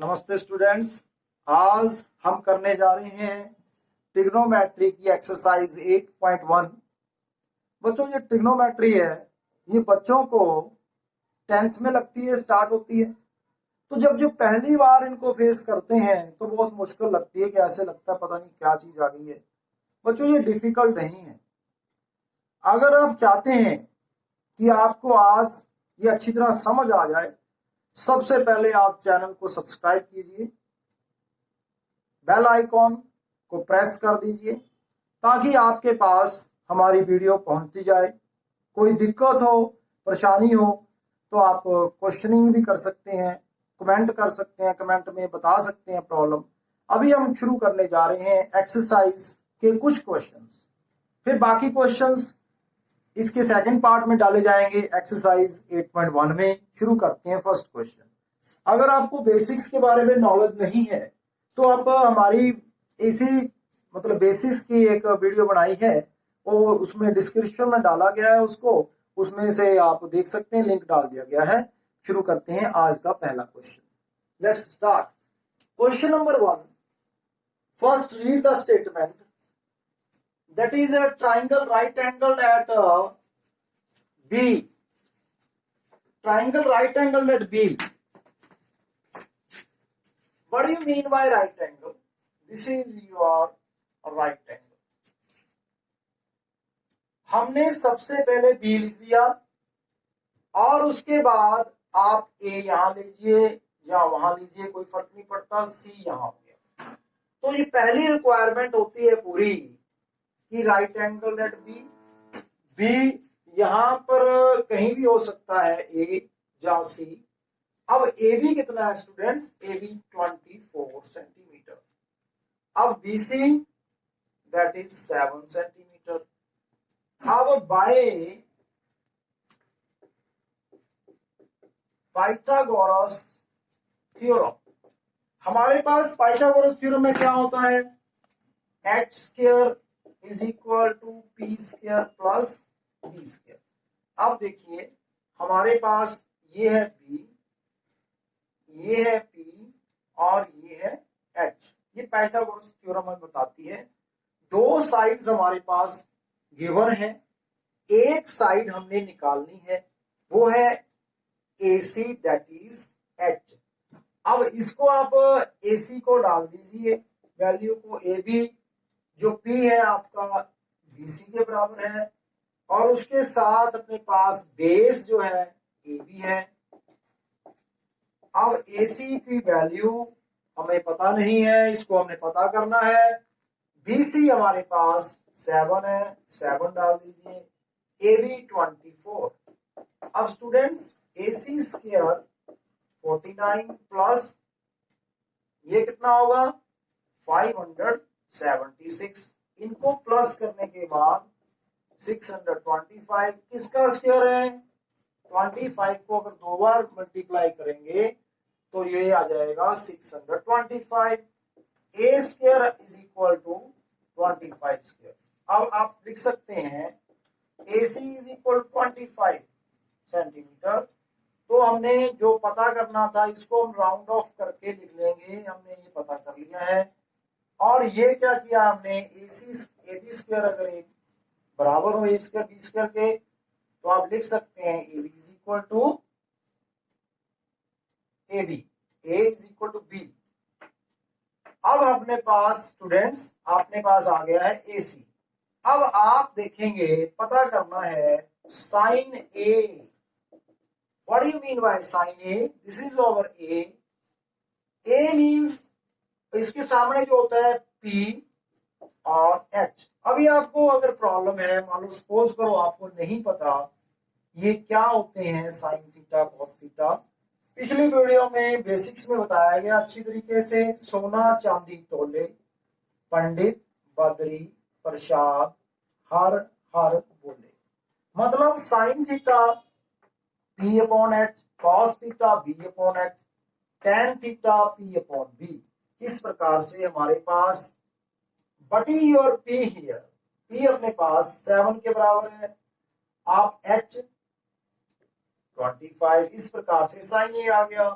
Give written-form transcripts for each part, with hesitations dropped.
नमस्ते स्टूडेंट्स। आज हम करने जा रहे हैं ट्रिग्नोमेट्री की एक्सरसाइज 8.1। बच्चों, ये ट्रिग्नोमेट्री है, ये बच्चों को 10th में लगती है, स्टार्ट होती है। तो जब पहली बार इनको फेस करते हैं तो बहुत मुश्किल लगती है कि ऐसे लगता है पता नहीं क्या चीज आ गई है। बच्चों, ये डिफिकल्ट नहीं है। अगर आप चाहते हैं कि आपको आज ये अच्छी तरह समझ आ जाए, सबसे पहले आप चैनल को सब्सक्राइब कीजिए, बेल आइकॉन को प्रेस कर दीजिए ताकि आपके पास हमारी वीडियो पहुंचती जाए। कोई दिक्कत हो, परेशानी हो तो आप क्वेश्चनिंग भी कर सकते हैं, कमेंट कर सकते हैं, कमेंट में बता सकते हैं प्रॉब्लम। अभी हम शुरू करने जा रहे हैं एक्सरसाइज के कुछ क्वेश्चंस, फिर बाकी क्वेश्चंस इसके सेकंड पार्ट में डाले जाएंगे एक्सरसाइज 8.1 में। शुरू करते हैं फर्स्ट क्वेश्चन। अगर आपको बेसिक्स के बारे में नॉलेज नहीं है तो आप हमारी इसी बेसिक्स की एक वीडियो बनाई है और उसमें डिस्क्रिप्शन में डाला गया है, उसमें से आप देख सकते हैं, लिंक डाल दिया गया है। शुरू करते हैं आज का पहला question. Let's start. Question number 1। First read the statement that is a triangle right angled at B. Triangle right angled at B. What do you mean by right angle? This is your right angle. हमने सबसे पहले B लिख दिया और उसके बाद आप A यहां लीजिए या वहां लीजिए, कोई फर्क नहीं पड़ता, C यहां हो गया। तो ये पहली रिक्वायरमेंट होती है पूरी कि right angle at B. B यहां पर कहीं भी हो सकता है, ए या सी। अब ए बी कितना है स्टूडेंट्स? A B 24 centimetre. अब B C that is 7 centimetre. अब बाय पाइथागोरस थ्योरम, हमारे पास पाइथागोरस थ्योरम में क्या होता है? H square is equal to P square plus B square. अब देखिए हमारे पास ये है बी, ये है पी और ये है एच। ये पाइथागोरस थ्योरम हमें बताती है दो साइड्स हमारे पास गिवन है, एक साइड हमने निकालनी है, वो है AC दैट इज एच। अब इसको आप AC को डाल दीजिए वैल्यू को, AB जो P है आपका BC के बराबर है, और उसके साथ अपने पास बेस जो है AB है। अब AC की वैल्यू हमें पता नहीं है, इसको हमने पता करना है। BC हमारे पास 7 है, 7 डाल दीजिए, AB 24। अब स्टूडेंट्स AC स्क्वायर 49 प्लस ये कितना होगा? 576। इनको प्लस करने के बाद 625 किसका स्क्वायर है? 25 को अगर दो बार मल्टीप्लाई करेंगे तो ये आ जाएगा 625। A square is equal to 25 square. अब आप लिख सकते हैं AC इज इक्वल 25 सेंटीमीटर। तो हमने जो पता करना था इसको हम राउंड ऑफ करके लिख लेंगे, हमने ये पता कर लिया है। और ये क्या किया हमने? AB स्क्वायर अगर एक बराबर हो A स्क्वायर B स्क्वायर के तो आप लिख सकते हैं AB is equal to AB, A is equal to B। अब अपने पास स्टूडेंट्स आपने पास आ गया है AC। अब आप देखेंगे पता करना है sine A। What do you mean by sine A? This is over A। A means इसके सामने जो होता है P और H। अभी आपको अगर प्रॉब्लम है, मान लो सपोज करो आपको नहीं पता ये क्या होते हैं साइन थीटा कॉस थीटा, पिछली वीडियो में बेसिक्स में बताया गया अच्छी तरीके से। सोना चांदी तोले, पंडित बदरी प्रसाद हर हर बोले। मतलब sine theta P upon H, cos theta B upon H, tan theta P upon B। इस प्रकार से हमारे पास बटी योर P हियर, P अपने पास 7 के बराबर है, आप H 25। इस प्रकार से साइन A आ गया।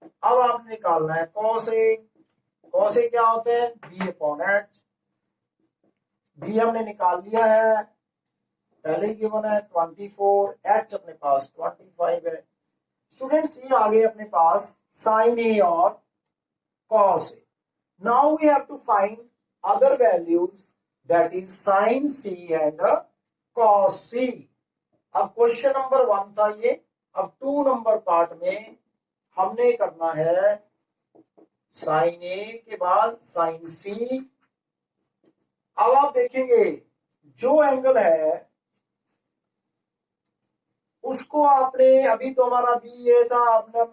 अब आपने निकालना है कॉस ए। कॉस ए क्या होते हैं? B upon H. बी हमने निकाल लिया है, पहले ही गिवन है 24, एच अपने पास 25 है। स्टूडेंट्स ये आ गए अपने पास साइन ए और cos A. Now we have to find other values, that is sine C and cos C. अब क्वेश्चन नंबर 1 था ये। अब 2 नंबर पार्ट में हमने करना है साइन ए के बाद साइन सी। अब आप देखेंगे जो एंगल है उसको आपने, अभी तो हमारा बी ये था, आपने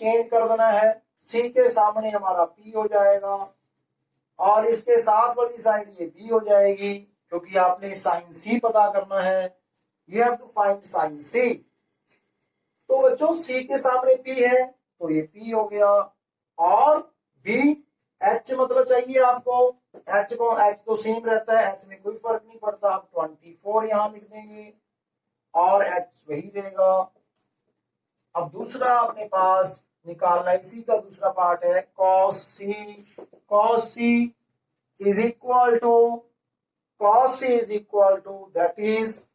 चेंज कर देना है। सी के सामने हमारा पी हो जाएगा और इसके साथ वाली साइड ये बी हो जाएगी, क्योंकि आपने साइन सी पता करना है। You have to find sine C. तो बच्चों सी के सामने पी है तो ये पी हो गया, और बी एच मतलब चाहिए आपको। एच को, एच तो सेम रहता है, एच में कोई फर्क नहीं पड़ता। आप 24 यहां लिख देंगे और एच वही रहेगा। अब दूसरा अपने पास निकालना, इसी का दूसरा पार्ट है cos C. Cos C is equal to, cos C is equal to, that is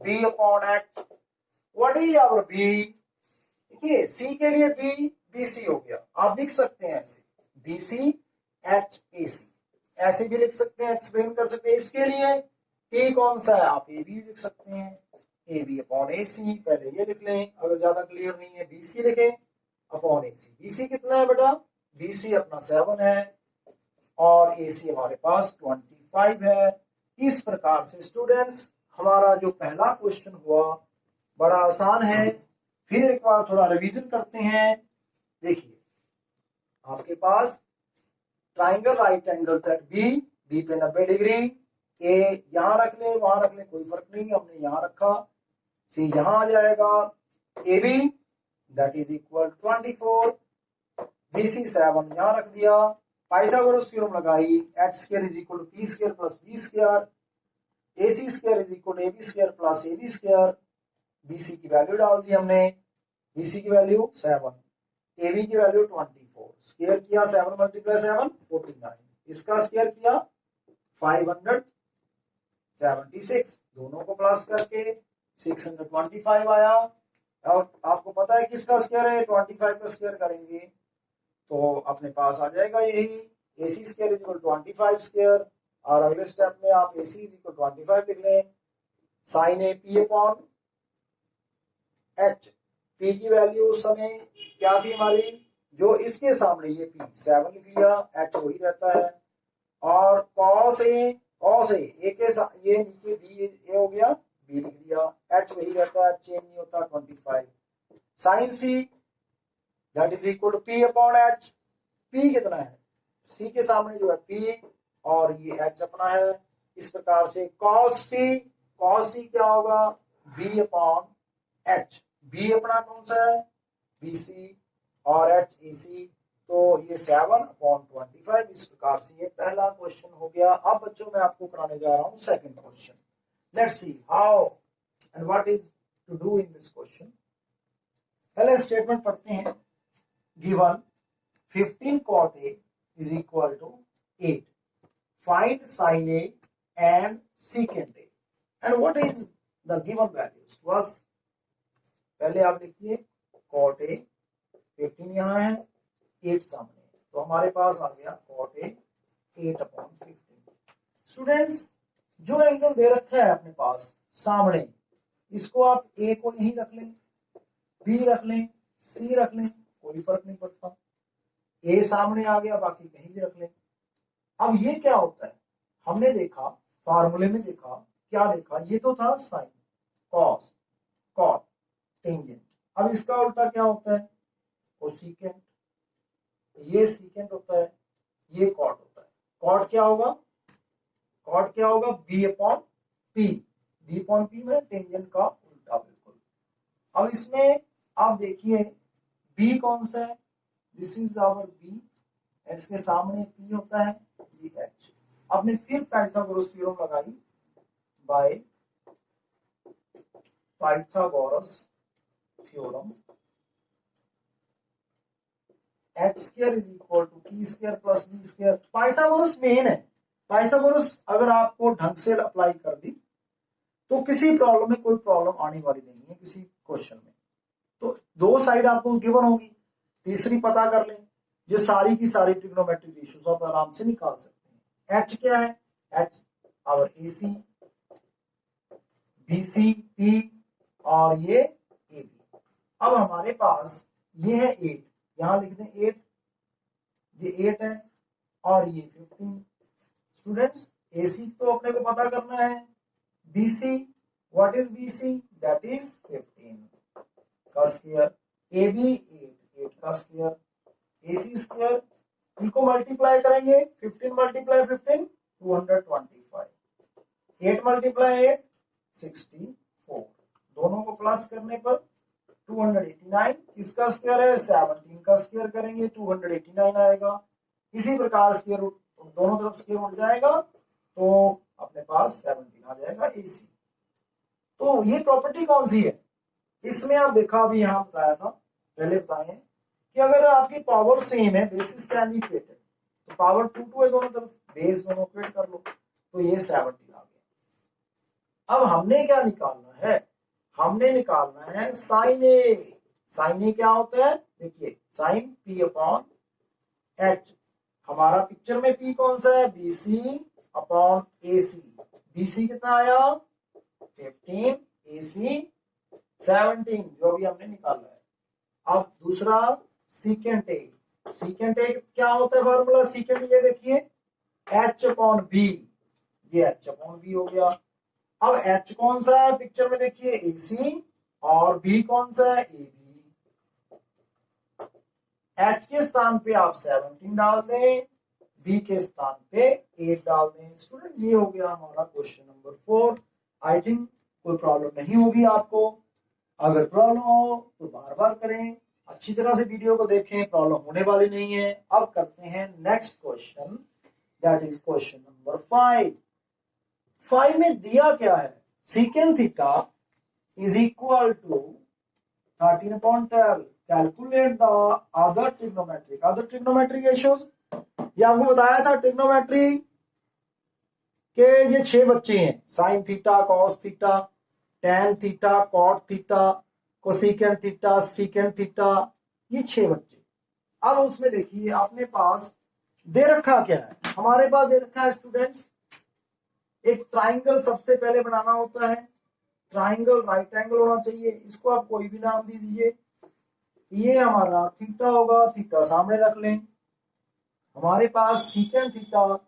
B upon H. What is our B? देखिए C के लिए B BC हो गया, आप लिख सकते हैं ऐसे BC HAC, ऐसे भी लिख सकते हैं, एक्सप्लेन कर सकते हैं। इसके लिए P कौन सा है, आप AB लिख सकते हैं, AB अपॉन AC। पहले ये लिख लें, अगर ज्यादा क्लियर नहीं है BC लिखें अपॉन AC। BC कितना है बेटा? BC अपना 7 है और AC हमारे पास 25 है। इस प्रकार से स्टूडेंट्स हमारा जो पहला क्वेश्चन हुआ बड़ा आसान है। फिर एक बार थोड़ा रिवीजन करते हैं। देखिए आपके पास triangle right angle at B, B पे 90 डिग्री, ए यहां रख ले वहां रख ले कोई फर्क नहीं, हमने यहां रखा। सी यहां आ जाएगा, A B that is equal 24, B C 7 यहां रख दिया। पाइथागोरस थ्योरम लगाई, H square is equal to P square plus B square, AC square is equal to AB square plus AB square. BC की वैल्यू डाल दी हमने, BC की value 7, AB की वैल्यू 24। स्क्वायर किया 7 मल्टीप्लाई 7 49, इसका स्क्वायर किया 576, दोनों को प्लस करके 625 आया। और आपको पता है किसका स्क्वायर है, 25 का स्क्वायर करेंगे तो अपने पास आ जाएगा यही, AC square is equal 25 square. और अगले स्टेप में आप AC इज इक्वल 25 लिख लें। Sine A P upon H, P की वैल्यू उस समय क्या थी हमारी, जो इसके सामने ये पी 7 लिख लिया, एच वही रहता है। और कॉस ए, कॉस ए के साथ ये नीचे बी ए हो गया, बी लिख दिया, एच वही रहता है, चेंज नहीं होता 25। Sine C that is equal to P upon H. P कितना है, सी के सामने जो है पी और ये एच अपना है। इस प्रकार से कॉस सी, कॉस सी क्या होगा, बी अपॉन एच। बी अपना कौन सा है, बी सी, और एच ए सी, तो ये 7 अपॉन 25। इस प्रकार से ये पहला क्वेश्चन हो गया। अब बच्चों मैं आपको कराने जा रहा हूं second question. Let's see how and what is to do in this question. पहले स्टेटमेंट पढ़ते हैं। Given 15 cot A is equal to 8. Find sin A and secant A. And what is the given values to us? पहले आप लिखिए cot A 15 यहाँ है, 8 सामने, तो हमारे पास आ गया cot A 8 अपॉन 15। स्टूडेंट्स जो एंगल दे रखा है अपने पास सामने, इसको आप A को यहीं रख लें, B रख लें, C रख लें, कोई फर्क नहीं पड़ता। ए सामने आ गया, बाकी कहीं भी रख लें। अब ये क्या होता है, हमने देखा फार्मूले में, देखा क्या देखा, ये तो था साइन, कॉस, कॉट, टेंजेंट। अब इसका उल्टा क्या होता है, कोसेकेंट। ये सीकेंट होता है, ये कॉट होता है। कॉट क्या होगा, कॉट क्या होगा, B upon P. B upon P में टेंजेंट का उल्टा बिल्कुल। अब इसमें आप देखिए बी कौन सा है, दिस इज आवर बी, इसके सामने पी होता है, ये एच। आपने फिर पाइथागोरस थ्योरम लगाई, by Pythagoras theorem. H square is equal to P square plus B square. Pythagoras main है, पाइथागोरस अगर आपको ढंग से अप्लाई कर दी तो किसी प्रॉब्लम में कोई प्रॉब्लम आने वाली नहीं है किसी क्वेश्चन में। तो दो साइड आपको गिवन होगी, तीसरी पता कर लें, जो सारी की सारी ट्रिग्नोमेट्रिक रेशियोज आप आराम से निकाल सकते हैं। एच क्या है, H our AC, BC, P और ये ए बी। अब हमारे पास ये है 8, यहां लिख दें 8, ये 8 है और ये 15। स्टूडेंट्स एसी तो अपने को पता करना है, BC what is BC, that is 15 का स्क्वायर, ए बी 8 का स्क्वायर, एसी स्क्वायर, इनको मल्टीप्लाई करेंगे 15 मल्टीप्लाई 15 225, 8 मल्टीप्लाई 8 64, दोनों को प्लस करने पर 289, इसका स्क्वायर है 17 का स्क्वायर करेंगे 289 आएगा। इसी प्रकार स्क्वायर रूट दोनों तरफ स्क्वायर रूट जाएगा तो अपने पास 17 आ जाएगा एसी। तो ये प्रॉपर्टी कौन सी है, इसमें आप देखा अभी यहां बताया था, पहले बताए कि अगर आपकी पावर सेम है, बेसिस कैन बी इक्वेटेड, तो पावर 2 है दोनों तरफ, बेस दोनों इक्वेट कर लो, तो ये 17 आ गया। अब हमने क्या निकालना है, हमने निकालना है साइन ए। साइन ए क्या होता है, देखिए साइन पी अपॉन एच, हमारा पिक्चर में पी कौन सा है, बीसी अपॉन एसी। बीसी कितना आया 15, एसी 17, जो भी हमने निकाला है। अब दूसरा सीकेंट ए, सीकेंट ए क्या होता है फॉर्मूला, सीकेंट ये देखिए एच अपॉन बी, ये एच अपॉन बी हो गया। अब एच कौन सा है पिक्चर में देखिए एसी, और बी कौन सा है ए बी। एच के स्थान पे आप 17 डाल दें, बी के स्थान पे 8 डाल दें। स्टूडेंट ये हो गया हमारा क्वेश्चन नंबर 4। आई थिंक कोई प्रॉब्लम नहीं होगी आपको, अगर प्रॉब्लम हो तो बार बार करें, अच्छी तरह से वीडियो को देखें, प्रॉब्लम होने वाली नहीं है। अब करते हैं next question, that is question number 5। 5 में दिया क्या है, secant theta is equal to 13/12, calculate the other trigonometric ratios. ये आपको बताया था ट्रिग्नोमेट्री के ये 6 बच्चे हैं, sine theta, cos theta, tan theta, cot theta, cosecant theta, secant theta, ये 6 बच्चे। अब उसमें देखिए अपने पास दे रखा क्या है, हमारे पास दे रखा है स्टूडेंट्स एक ट्राइंगल सबसे पहले बनाना होता है, ट्राइंगल राइट एंगल होना चाहिए, इसको आप कोई भी नाम दे दीजिए। ये हमारा थीटा होगा, थीटा सामने रख लें। हमारे पास सीकेंट थीटा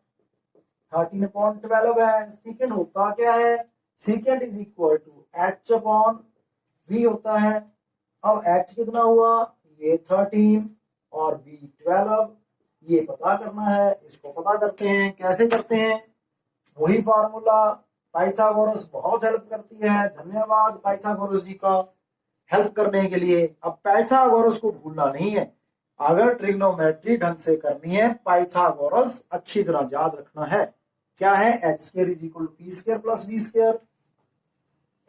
13/12 है। सीकेंट होता क्या है, secant is equal to H upon V होता है। अब एच कितना हुआ, ये 13 और बी 12, ये पता करना है, इसको पता करते हैं। कैसे करते हैं, वही फार्मूला, पाइथागोरस बहुत हेल्प करती है। धन्यवाद पाइथागोरस जी का हेल्प करने के लिए। अब पाइथागोरस को भूलना नहीं है, अगर ट्रिग्नोमेट्री ढंग से करनी है पाइथागोरस अच्छी तरह याद रखना है। क्या है, H square is equal to P square plus B square.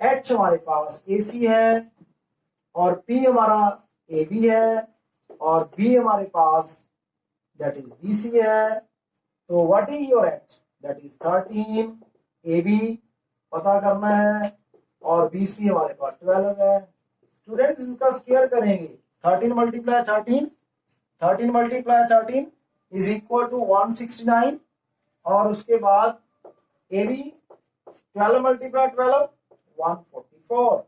H हमारे पास एसी है और पी हमारा ए बी है और बी हमारे पास दैट इज बीसी है। तो what is your H, that is 13, A B पता करना है और बीसी हमारे पास 12 है। स्टूडेंट्स इनका स्क्वायर करेंगे, 13 मल्टीप्लाई 13 इज इक्वल टू 169 और उसके बाद A B 12 multiply 12 144,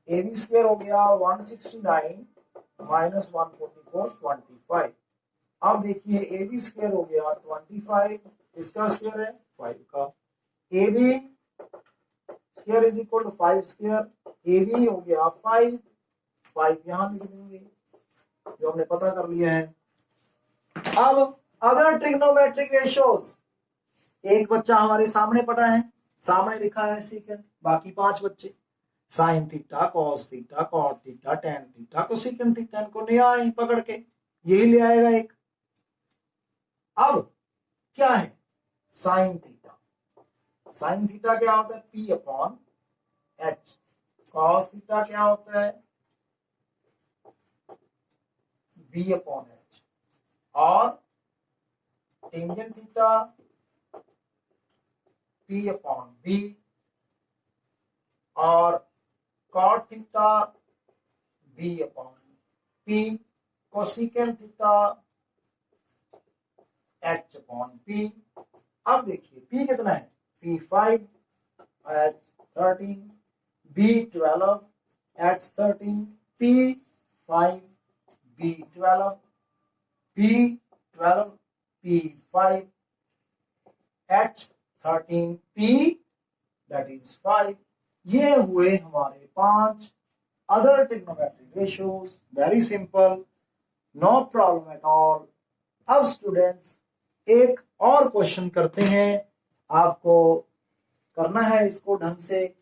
A B square हो गया 169 माइनस 144 25। अब देखिए ए बी स्क्वायर हो गया 25, इसका स्क्वायर है 5 का, A B square is equal to 5 square, A B हो गया 5 यहां लिख देंगे जो हमने पता कर लिया है। अब अदर ट्रिग्नोमेट्रिक रेशियोज, एक बच्चा हमारे सामने पड़ा है, सामने लिखा है सीकेंट, बाकी 5 बच्चे sine theta, cos theta, cot theta, tan theta, cosecant theta, इनको ले आए पकड़ के, यही ले आएगा एक। अब क्या है साइन थीटा, साइन थीटा क्या होता है P upon H, cos theta क्या होता है बी अपॉन एच, और tangent theta P upon B और cot theta B upon P, cosecant theta H upon P। अब देखिए P कितना है, P5, H13, B12, H13, P5, B12, B12, P5, H13, P that is 5। ये हुए हमारे 5 other trigonometric ratios. Very simple, no problem at all. अब students एक और क्वेश्चन करते हैं, आपको करना है इसको ढंग से।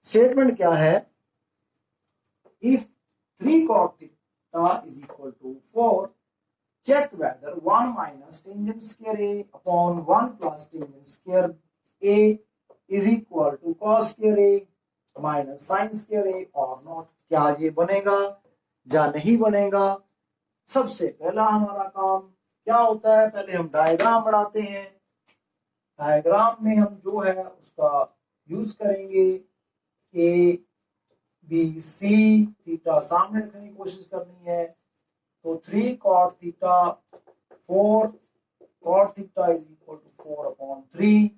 स्टेटमेंट क्या है, if 3 cot theta is equal to 4, check whether 1 minus tangent square A upon 1 plus tangent square A is equal to cos square A minus sin square A or not। क्या ये बनेगा या नहीं बनेगा। सबसे पहला हमारा काम क्या होता है, पहले हम डायग्राम बनाते हैं। डायग्राम में हम जो है उसका यूज करेंगे, ए बी सी, थीटा सामने रखने की कोशिश करनी है। तो 3 cot theta 4 cot theta is equal to 4 upon 3।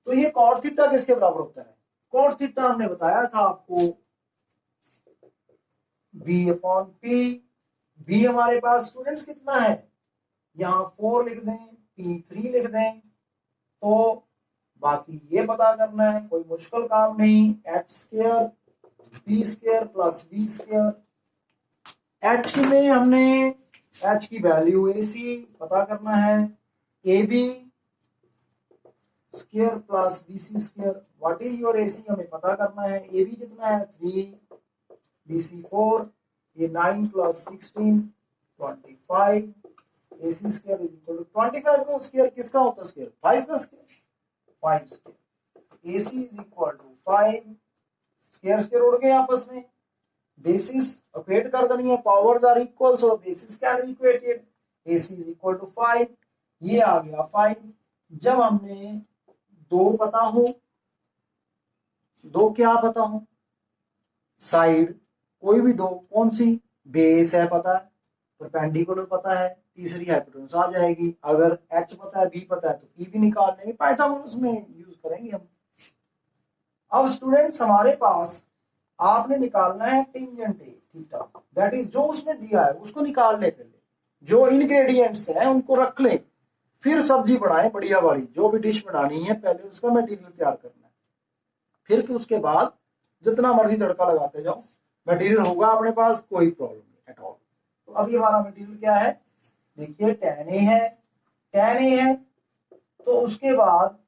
तो ये cot थीटा किसके बराबर होता है, cot थीटा हमने बताया था आपको b अपॉन p। b हमारे पास स्टूडेंट्स कितना है, यहाँ 4 लिख दें, p3 लिख दें, तो बाकी ये पता करना है, कोई मुश्किल काम नहीं। h square p square plus b square. h में हमने h की वैल्यू AC पता करना है, AB square plus BC square. What is your AC हमें पता करना है। AB कितना है 3, BC 4, ये 9 plus 16 25, AC square is equal to 25 का स्क्वायर किसका होता है, स्क्वायर 5 का square 5 square. AC is equal to 5, square square उड़ गए आपस में, बेसिस इक्वेट कर देनी है, powers are equal so bases can be equated. AC is equal to 5, ये आ गया 5। जब हमने दो पता हो, दो क्या पता हो, साइड कोई भी दो, कौन सी, बेस है पता है, परपेंडिकुलर पता है, तीसरी हाइपोटेन्यूज आ जाएगी। अगर H पता है, B पता है, तो P भी निकाल लेंगे, पाइथागोरस में यूज करेंगे हम। अब स्टूडेंट्स हमारे पास आपने निकालना है tangent A theta, that is जो उसमें दिया है उसको निकाल ले, पहले जो इंग्रेडिएंट्स हैं उनको रख ले, फिर सब्जी बनाए बढ़िया वाली, जो भी डिश बनानी है पहले उसका मटेरियल तैयार करना है, फिर उसके बाद जितना मर्जी तड़का लगाते जाओ, मटेरियल होगा अपने पास, कोई प्रॉब्लम नहीं एट ऑल। तो अभी हमारा मटेरियल क्या है, देखिए tan A है, tan A है, तो उसके बाद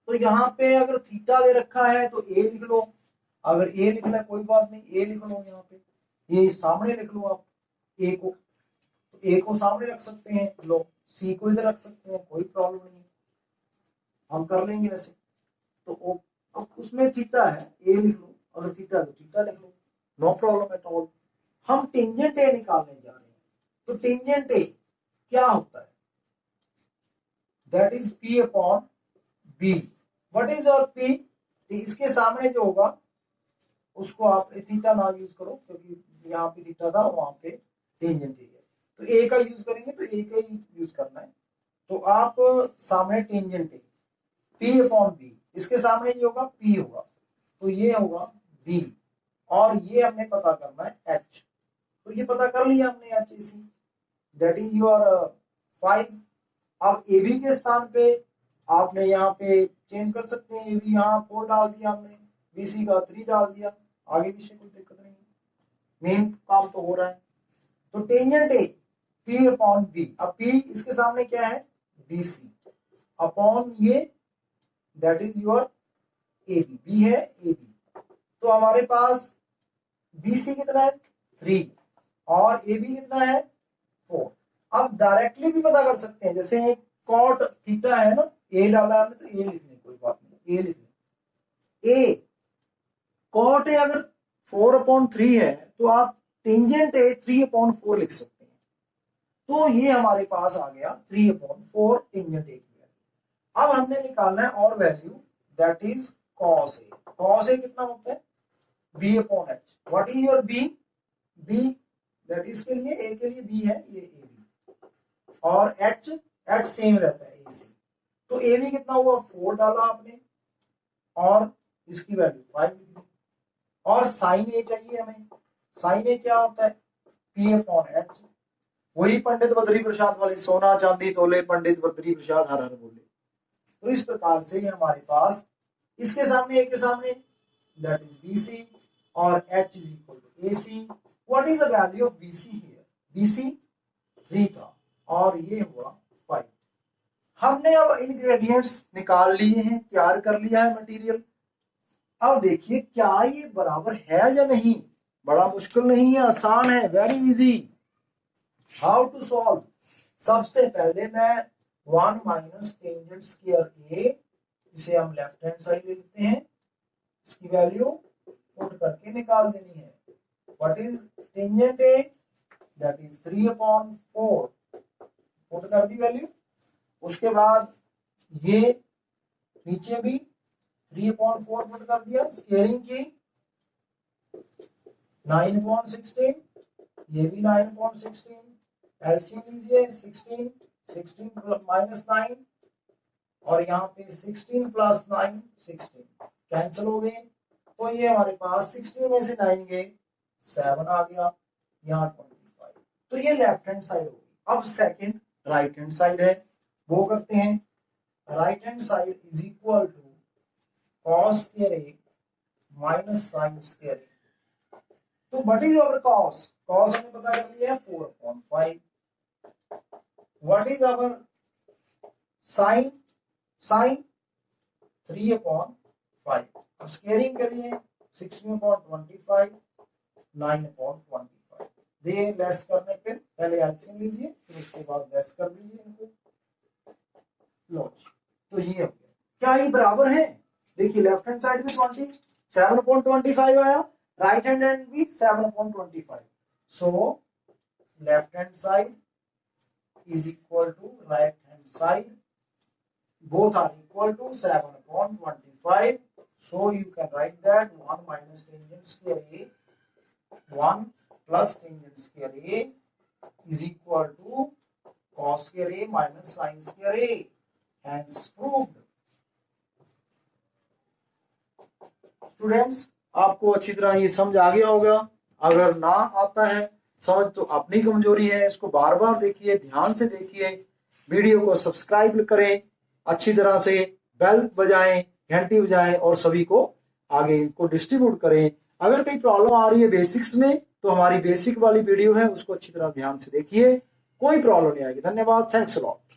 तो यहाँ पे अगर थीटा दे रखा है तो A लिख लो, अगर A लिखना है कोई बात नहीं, A लिख लो, यहाँ पे ये सामने लिख लो आप A को, तो A को सामने रख सकते हैं, लो C को इधर रख सकते हैं, कोई प्रॉब्लम नहीं, हम कर लेंगे ऐसे। तो अब उसमें थीटा है, A लिख लो, अगर थीटा तो थीटा लिख लो, नो प्रॉब्लम एट ऑल। हम टेंजेंट ए निकालने जा रहे हैं, तो टेंजेंट ए क्या होता है, that is P upon B। What is और P, इसके सामने जो होगा उसको आप थीटा ना यूज करो, क्योंकि यहाँ पे थीटा था, वहां पे टेंजेंट ए है, तो ए का यूज करेंगे, तो ए का ही यूज करना है। तो आप सामने टेंजेंट ए P अपॉन B, इसके सामने ये होगा P होगा, तो ये होगा B, और ये हमने पता करना है H, तो ये पता कर लिया हमने HAC, दैट इज योर 5। अब AB के स्थान पे आपने यहाँ पे चेंज कर सकते हैं, AB यहाँ 4 डाल दिया हमने, BC का 3 डाल दिया, आगे पीछे कोई दिक्कत नहीं, मेन काम तो हो रहा है। तो टेंजेंट ए P अपॉन B, अब P इसके सामने क्या है BC अपॉन ये, that is your AB, B है AB, तो हमारे पास BC कितना है 3 और AB कितना है 4। अब डायरेक्टली भी पता कर सकते हैं, जैसे कॉट थीटा है ना, A डाला हमने तो A लिख लें, कोई बात नहीं, A लिख लें। A कॉट ए अगर 4 अपॉन 3 है, तो आप टेंजेंट ए 3 अपॉन 4 लिख सकते हैं। तो ये हमारे पास आ गया 3/4 टेंजेंट ए की वैल्यू। अब हमने निकालना है और value, that is cos a। cos a कितना होता है, b/h। What is your b? b that is के लिए a के लिए b है, ये ab, और h सेम रहता है ac। तो ab कितना हुआ, 4 डाला आपने और इसकी वैल्यू 5 दी। और साइन ए चाहिए हमें। साइन ए क्या होता है, p/h। वही पंडित बद्री प्रसाद वाले, सोना चांदी तोले पंडित बद्री प्रसाद हर हर बोले। तो इस प्रकार से हमारे पास इसके सामने, ए के सामने, दैट इज BC, और H is equal to AC। What is the value of BC here? BC 3 था और ये हुआ 5। हमने अब इंग्रेडिएंट्स निकाल लिए हैं, तैयार कर लिया है मटेरियल। अब देखिए क्या ये बराबर है या नहीं। बड़ा मुश्किल नहीं है, आसान है, very easy. How to solve? सबसे पहले मैं 1 माइनस टेंजेंट स्क्वायर ए, इसे हम लेफ्ट हैंड साइड ले लेते हैं, इसकी वैल्यू पुट करके निकाल देनी है। What is tangent A? That is 3/4, put कर दी वैल्यू। उसके बाद ये नीचे भी 3/4 पुट कर दिया। स्केलिंग की 9/16, ये भी 9/16। एलसीएम लीजिए 16 माइनस 9, और यहाँ पे 16 प्लस 9 16 कैंसिल हो गए। तो ये हमारे पास 16 में से 9 गए, 7 आ गया, यहाँ 25। तो ये लेफ्ट हैंड साइड होगी। अब सेकंड राइट हैंड साइड है, वो करते हैं। Right hand side is equal to cos square a minus sin square a। तो what is our cos? cos हमने पता कर लिया है 4/5। What is our sin? sin 3/5। अब स्क्वायरिंग करिए 16/25, 9/25। दे लेस करने पे पहले एलसीएम लीजिए, फिर उसके बाद लेस कर दीजिए इनको। लो तो ये हो गया। क्या ये बराबर है? देखिए लेफ्ट हैंड साइड में 7/25 आया, राइट हैंड भी 7/25। So left hand side is equal to right hand side, both are equal to 7/25. So you can write that 1 minus tangent square a, 1 plus tangent square a is equal to cos square a minus sin square a. Hence proved. Students, आपको अच्छी तरह ये समझ आ गया होगा। अगर ना आता है समझ तो अपनी कमजोरी है, इसको बार बार देखिए, ध्यान से देखिए, वीडियो को सब्सक्राइब करें, अच्छी तरह से बेल बजाएं, घंटी बजाएं और सभी को आगे इनको डिस्ट्रीब्यूट करें। अगर कोई प्रॉब्लम आ रही है बेसिक्स में तो हमारी बेसिक वाली वीडियो है, उसको अच्छी तरह ध्यान से देखिए, कोई प्रॉब्लम नहीं आएगी। धन्यवाद, थैंक्स अ लॉट।